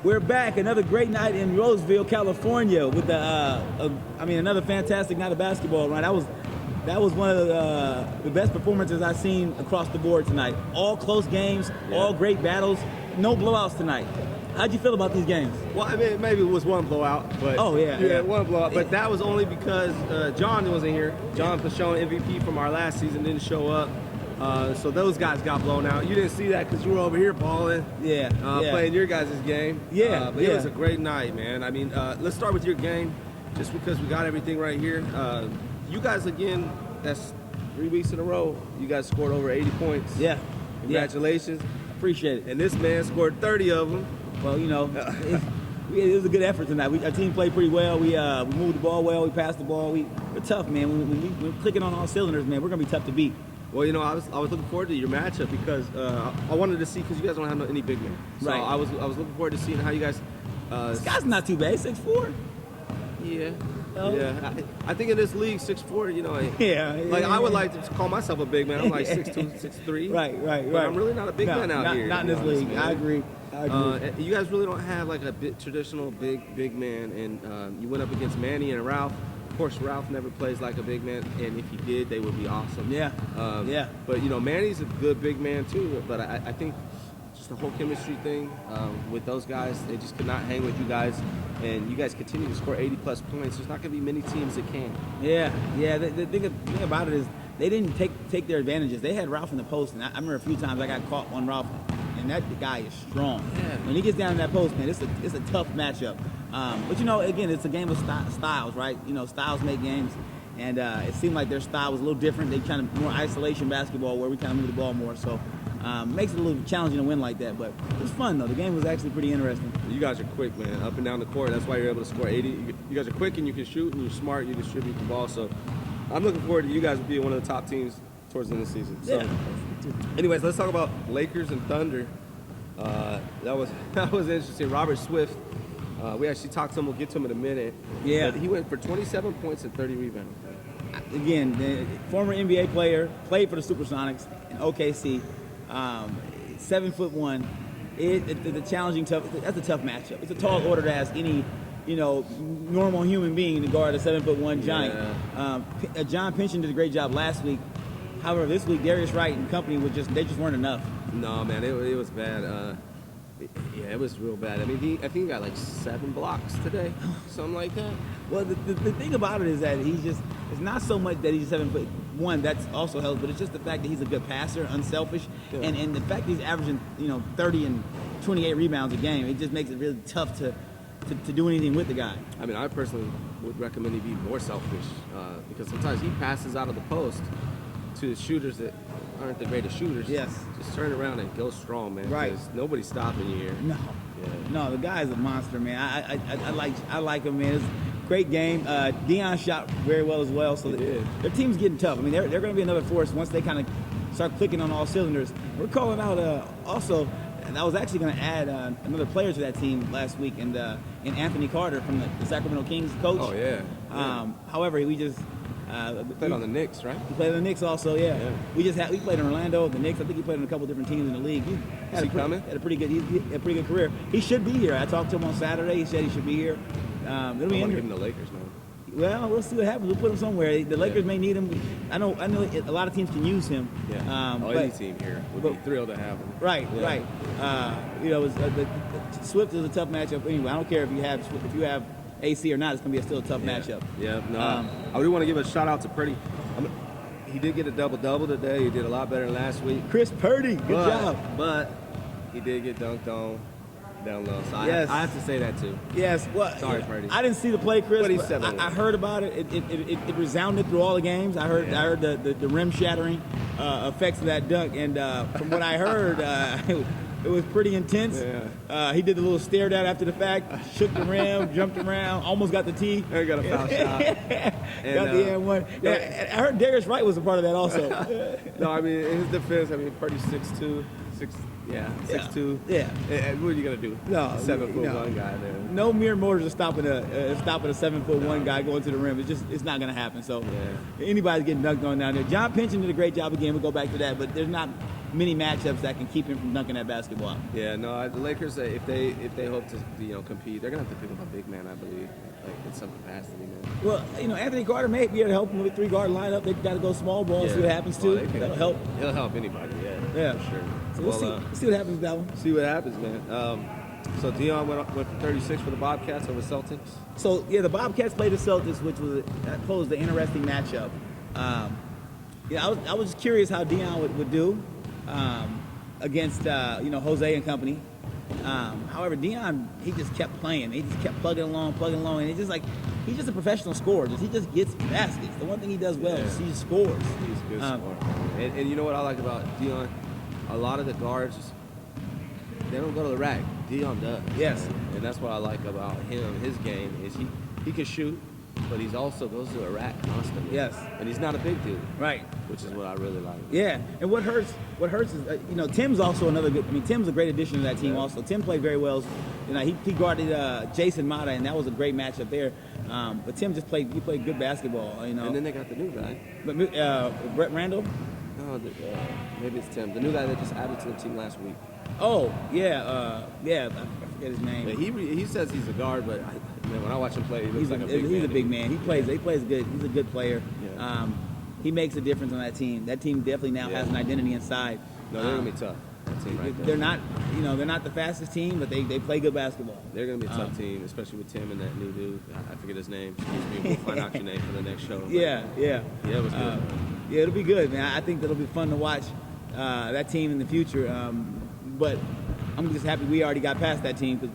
We're back. Another great night in Roseville, California, with another fantastic night of basketball. Right, that was one of the best performances I've seen across the board tonight. All close games, all great battles, no blowouts tonight. How'd you feel about these games? Well, I mean, maybe it was one blowout, but one blowout. But that was only because John wasn't here. John Pashon, MVP from our last season, didn't show up. So those guys got blown out. You didn't see that because you were over here balling, playing your guys' game. But it was a great night, man. I mean, let's start with your game, just because we got everything right here. You guys, again, that's 3 weeks in a row. You guys scored over 80 points. Yeah. Congratulations. Appreciate it. And this man scored 30 of them. Well, you know, it was a good effort tonight. Our team played pretty well. We moved the ball well. We passed the ball. We're tough, man. When we're clicking on all cylinders, man, we're going to be tough to beat. Well, you know, I was looking forward to your matchup because I wanted to see, because you guys don't have any big men. So right. I was looking forward to seeing how you guys. This guy's not too bad. 6'4". Yeah. Oh. Yeah. I think in this league, 6'4", you know. I would like to call myself a big man. I'm like 6'2", 6'3". Right. But I'm really not a big man out here. Not in this league. Man. I agree. You guys really don't have like a traditional big man, and you went up against Manny and Ralph. Of course, Ralph never plays like a big man, and if he did, they would be awesome. Yeah. But you know, Manny's a good big man too. But I think just the whole chemistry thing with those guys, they just could not hang with you guys, and you guys continue to score 80+ points. There's not going to be many teams that can. Yeah. The thing about it is they didn't take their advantages. They had Ralph in the post, and I remember a few times I got caught on Ralph. And that guy is strong. Yeah. When he gets down in that post, man, it's a tough matchup. But you know, again, it's a game of styles, right? You know, styles make games, and it seemed like their style was a little different. They kind of more isolation basketball, where we kind of move the ball more. So makes it a little challenging to win like that. But it was fun though. The game was actually pretty interesting. You guys are quick, man, up and down the court. That's why you're able to score 80. You guys are quick and you can shoot, and you're smart. You distribute the ball. So I'm looking forward to you guys being one of the top teams towards the end of the season. So, anyways, let's talk about Lakers and Thunder. That was interesting. Robert Swift, we actually talked to him. We'll get to him in a minute. Yeah. But he went for 27 points and 30 rebounds. Again, the former NBA player, played for the Supersonics in OKC, 7'1". The challenging tough. That's a tough matchup. It's a tall order to ask any, normal human being to guard a 7'1" giant. Yeah. John Pynchon did a great job last week. However, this week Darius Wright and company they just weren't enough. No, man, it was bad. It was real bad. I mean, I think he got like 7 blocks today, something like that. Well, the thing about it is that it's not so much that he's 7'1", that's also helps, but it's just the fact that he's a good passer, unselfish, and the fact that he's averaging 30 and 28 rebounds a game. It just makes it really tough to do anything with the guy. I mean, I personally would recommend he be more selfish because sometimes he passes out of the post to the shooters that aren't the greatest shooters. Yes. Just turn around and go strong, man. Right. Because nobody's stopping you here. No. Yeah. No, the guy's a monster, man. I like him, man. It's a great game. Dion shot very well as well. So their team's getting tough. I mean, they're going to be another force once they kind of start clicking on all cylinders. We're calling out also, and I was actually going to add another player to that team last week, and Anthony Carter from the Sacramento Kings coach. Oh yeah. However, we just. Played on the Knicks, right? He played on the Knicks also, yeah. We played in Orlando, the Knicks. I think he played on a couple different teams in the league. He had a pretty good career. He should be here. I talked to him on Saturday. He said he should be here. It'll be interesting. Give him the Lakers now. Well, we'll see what happens. We'll put him somewhere. The Lakers may need him. I know. A lot of teams can use him. Yeah. Any team here would be thrilled to have him. Right. Swift is a tough matchup. Anyway, I don't care if you have AC or not, it's going to be still a tough matchup. Yeah, no. I do want to give a shout out to Purdy. He did get a double-double today. He did a lot better than last week. Chris Purdy, good job. But he did get dunked on down low. So I have to say that too. Yes. Well, sorry, Purdy. I didn't see the play, Chris. But I heard about it. It resounded through all the games. I heard the rim shattering effects of that dunk, and from what I heard, it was pretty intense. Yeah. He did the little stare down after the fact, shook the rim, jumped around, almost got the tee. He got a foul shot. Got the N1. Yeah, I heard Darius Wright was a part of that also. No, I mean, in his defense, Purdy's 6'2", 6'2". Yeah. What are you gonna do? No, 7'1" guy there. No mere mortars are stopping a 7'1" guy going to the rim. It's not gonna happen. So anybody's getting dunked on down there. John Pynchon did a great job again. We'll go back to that, but there's not many matchups that can keep him from dunking that basketball. Yeah, no, the Lakers, if they hope to compete, they're gonna have to pick up a big man, I believe, like in some capacity, man. Well, Anthony Carter may be able to help him with a 3-guard lineup. They got to go small ball, see what happens too. That'll help. He'll help anybody, yeah, for sure. So we'll see what happens with that one. See what happens, man. So Dion went for 36 for the Bobcats over Celtics. So yeah, the Bobcats played the Celtics, which posed an interesting matchup. I was just curious how Dion would do against Jose and company. However, Dion, he just kept playing. He just kept plugging along, and it's just like he's just a professional scorer. He just gets baskets. The one thing he does well is he just scores. He's a good scorer. And you know what I like about Dion? A lot of the guards, they don't go to the rack. Dion does. Yes. And that's what I like about him. His game is he can shoot, but he's also goes to a rack constantly. Yes. And he's not a big dude. Right. Which is what I really like. Yeah. And what hurts is Tim's also another good. I mean, Tim's a great addition to that team. Also, Tim played very well. He guarded Jason Mata, and that was a great matchup there. But Tim just played good basketball. And then they got the new guy. But Brett Randall. No, maybe it's Tim, the new guy that just added to the team last week. Oh yeah, I forget his name. Yeah, he says he's a guard, but when I watch him play, he looks like a big man. He's a big man. He plays good. He's a good player. Yeah. He makes a difference on that team. That team definitely now has an identity inside. No, they're gonna be tough. That team right there. They're not the fastest team, but they play good basketball. They're gonna be a tough team, especially with Tim and that new dude. I forget his name. Excuse me. We'll find out your name for the next show. Yeah, it was good. Yeah, it'll be good, man. I think that'll be fun to watch that team in the future. But I'm just happy we already got past that team, but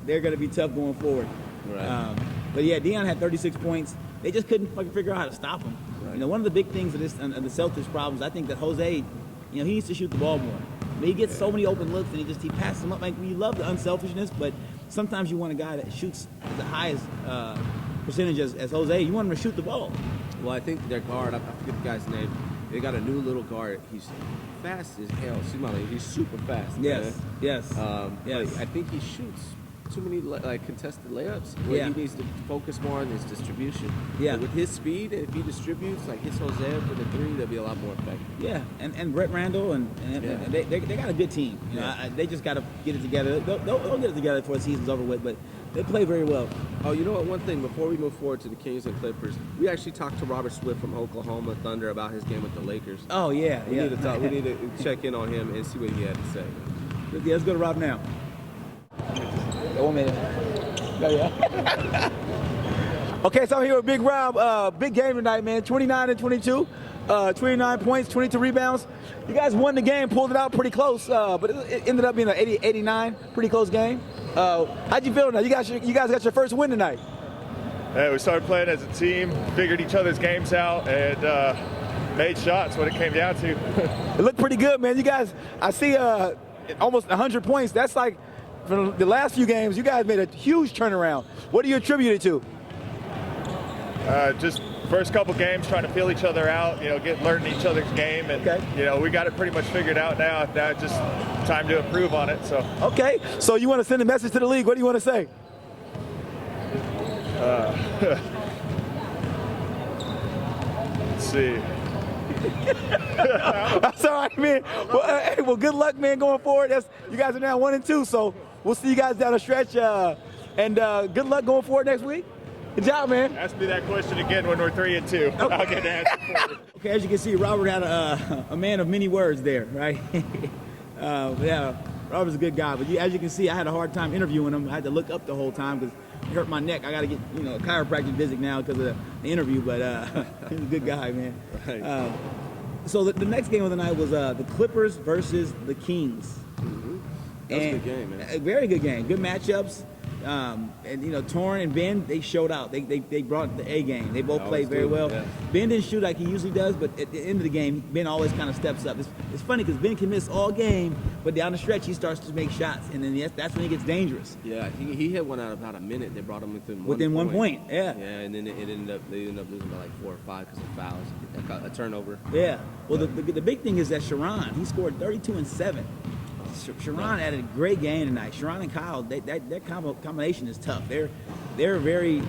they're going to be tough going forward. Right. But yeah, Dion had 36 points. They just couldn't fucking figure out how to stop him. Right. One of the big things of the Celtics problems, I think that Jose, he needs to shoot the ball more. I mean, he gets so many open looks, and he passes them up. Like, you love the unselfishness, but sometimes you want a guy that shoots the highest percentage as Jose. You want him to shoot the ball. Well, I think their guard, I forget the guy's name. They got a new little guard. He's fast as hell. He's super fast. Yes, man. yes. I think he shoots too many contested layups. Where he needs to focus more on his distribution. Yeah. But with his speed, if he distributes, hits Jose up with a 3, they'll be a lot more effective. Yeah, and Brett Randall and they got a good team. They just got to get it together. They'll get it together before the season's over with, but they play very well. Oh, you know what? One thing before we move forward to the Kings and Clippers, we actually talked to Robert Swift from Oklahoma Thunder about his game with the Lakers. Oh yeah, we need to talk. We need to check in on him and see what he had to say. Yeah, let's go to Rob now. 1 minute. Okay, so I'm here with Big Rob. Big game tonight, man. 29-22. 29 points, 22 rebounds. You guys won the game, pulled it out pretty close, but it ended up being an 80-89, pretty close game. How'd you feel tonight? You guys got your first win tonight. Yeah, we started playing as a team, figured each other's games out, and made shots when it came down to. It looked pretty good, man. You guys, I see almost 100 points. That's like from the last few games, you guys made a huge turnaround. What do you attribute it to? Just first couple games trying to feel each other out, learning each other's game, and we got it pretty much figured out now. Now it's just time to improve on it. So okay, so you want to send a message to the league? What do you want to say? Let's see. That's all right, man. Well, good luck, man, going forward. You guys are now 1-2, so we'll see you guys down the stretch. And good luck going forward next week. Good job, man. Ask me that question again when we're 3-2. Okay. I'll get to answer for you. Okay, as you can see, Robert had a man of many words there, right? Yeah, Robert's a good guy. But as you can see, I had a hard time interviewing him. I had to look up the whole time because it hurt my neck. I got to get a chiropractic visit now because of the interview. But he's a good guy, man. Right. So the next game of the night was the Clippers versus the Kings. Mm-hmm. That was a good game, man. A very good game. Good matchups. And Torn and Ben, they showed out. They brought the A game. They both played very well. Yeah. Ben didn't shoot like he usually does, but at the end of the game, Ben always kind of steps up. It's funny because Ben can miss all game, but down the stretch he starts to make shots, and then that's when he gets dangerous. Yeah, he hit one out about a minute. They brought him within one point. Yeah. Yeah, and then they ended up losing by like 4 or 5 because of fouls, a turnover. Yeah. Well, the big thing is that Sharon, he scored 32 and 7. Sharon had a great game tonight. Sharon and Kyle, their combination is tough. They're a very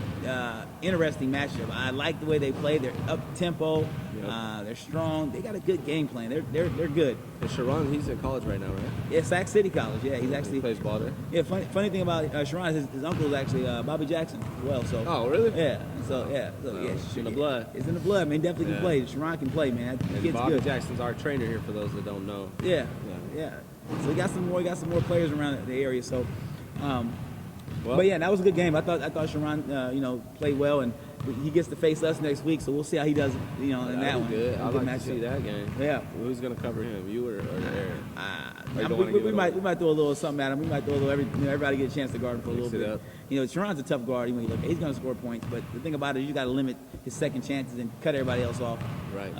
interesting matchup. I like the way they play. They're up tempo. Yep. They're strong. They got a good game plan. They're good. And Sharon, he's in college right now, right? Yeah, Sac City College. Yeah, he's actually he plays ball there. Yeah, funny thing about Sharon is his uncle is actually Bobby Jackson as well. So. Oh, really? Yeah. So yeah. It's in the blood. It's in the blood, man. Definitely can play. Sharon can play, man. That kid's Bobby good. Jackson's our trainer here for those that don't know. Yeah. So we got some more players around the area. So, but yeah, that was a good game. I thought Sharon, played well, and he gets to face us next week. So we'll see how he does, in that one. Good. I'd like to see that game. Yeah. Who's gonna cover him? You or Aaron? We might throw a little something at him. We might throw a little everybody get a chance to guard him for a little bit. Sharon's a tough guard. He's gonna score points, but the thing about it is you got to limit his second chances and cut everybody else off. Right.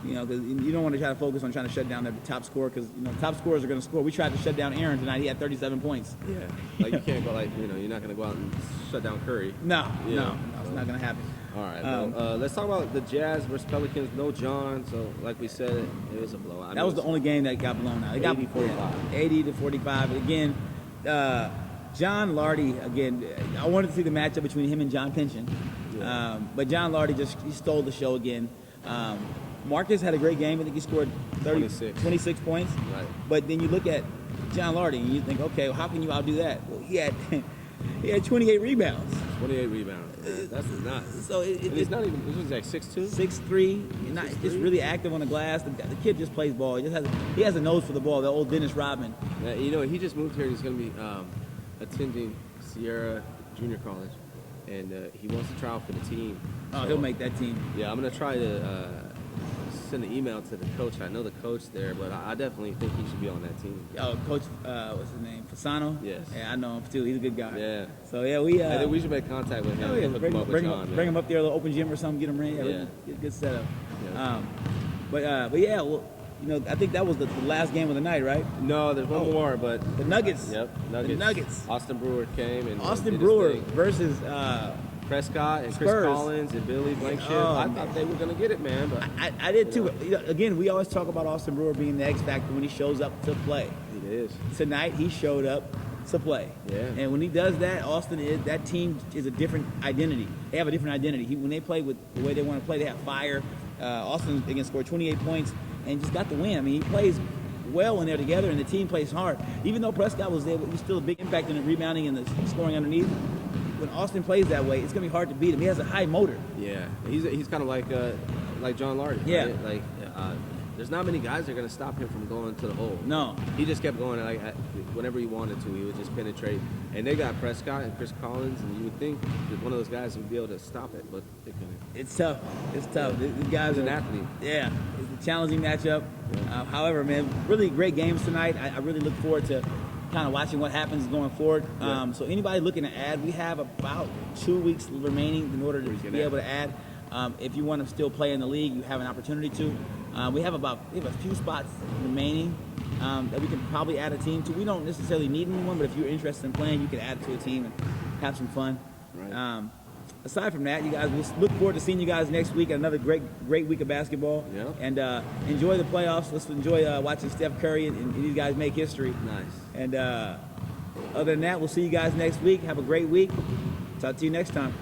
Because you don't want to try to focus on trying to shut down the top scorer because top scorers are going to score. We tried to shut down Aaron tonight. He had 37 points. Yeah, like you can't go you're not going to go out and shut down Curry. No, it's not going to happen. All right, let's talk about the Jazz versus Pelicans. No John, so like we said, it was a blowout. That was the only game that got blown out. It got 80-45. Again, John Lardy. Again, I wanted to see the matchup between him and John Pynchon, but John Lardy he stole the show again. Marcus had a great game. I think he scored 26 points. Right. But then you look at John Lardy and you think, okay, well, how can you outdo that? Well, he had 28 rebounds. 28 rebounds. That's nuts. So he's not even. He's like 6'2", 6'3". Just really active on the glass. The kid just plays ball. He has a nose for the ball. The old Dennis Rodman. Yeah, he just moved here. He's going to be attending Sierra Junior College, and he wants to try out for the team. Oh, so he'll make that team. Yeah, I'm going to try to send an email to the coach. I know the coach there, but I definitely think he should be on that team. Oh, Coach, what's his name? Fasano? Yes. Yeah, I know him too. He's a good guy. Yeah. So yeah, we. I think we should make contact with him. Oh, yeah, bring him up there, a little open gym or something. Get him ready. Yeah. Good setup. Yeah. But yeah, well, I think that was the last game of the night, right? No, there's one more, but the Nuggets. Yep, Nuggets. The Nuggets. Austin Brewer came and Austin Brewer versus. Prescott and Spurs. Chris Collins and Billy Blankenship. I thought they were going to get it, man. But I did too. Again, we always talk about Austin Brewer being the X factor when he shows up to play. He is. Tonight, he showed up to play. Yeah. And when he does that, that team is a different identity. They have a different identity. When they play with the way they want to play, they have fire. Austin again scored 28 points and just got the win. I mean, he plays well when they're together and the team plays hard. Even though Prescott was there, he's still a big impact in the rebounding and the scoring underneath. When Austin plays that way, it's going to be hard to beat him. He has a high motor. Yeah, he's kind of like John Lardy. Yeah. Right? There's not many guys that are going to stop him from going to the hole. No. He just kept going. Whenever he wanted to, he would just penetrate. And they got Prescott and Chris Collins, and you would think that one of those guys would be able to stop it, but they couldn't. It's tough. It's tough. These guys are an athlete. Yeah, it's a challenging matchup. Yeah. However, man, really great games tonight. I really look forward to kind of watching what happens going forward. Yeah. So anybody looking to add, we have about 2 weeks remaining in order to be able to add. If you want to still play in the league, you have an opportunity to. We have a few spots remaining that we can probably add a team to. We don't necessarily need anyone, but if you're interested in playing, you can add to a team and have some fun. Right. Aside from that, you guys, we'll look forward to seeing you guys next week. Another great week of basketball. Yeah. And enjoy the playoffs. Let's enjoy watching Steph Curry and these guys make history. Nice. And other than that, we'll see you guys next week. Have a great week. Talk to you next time.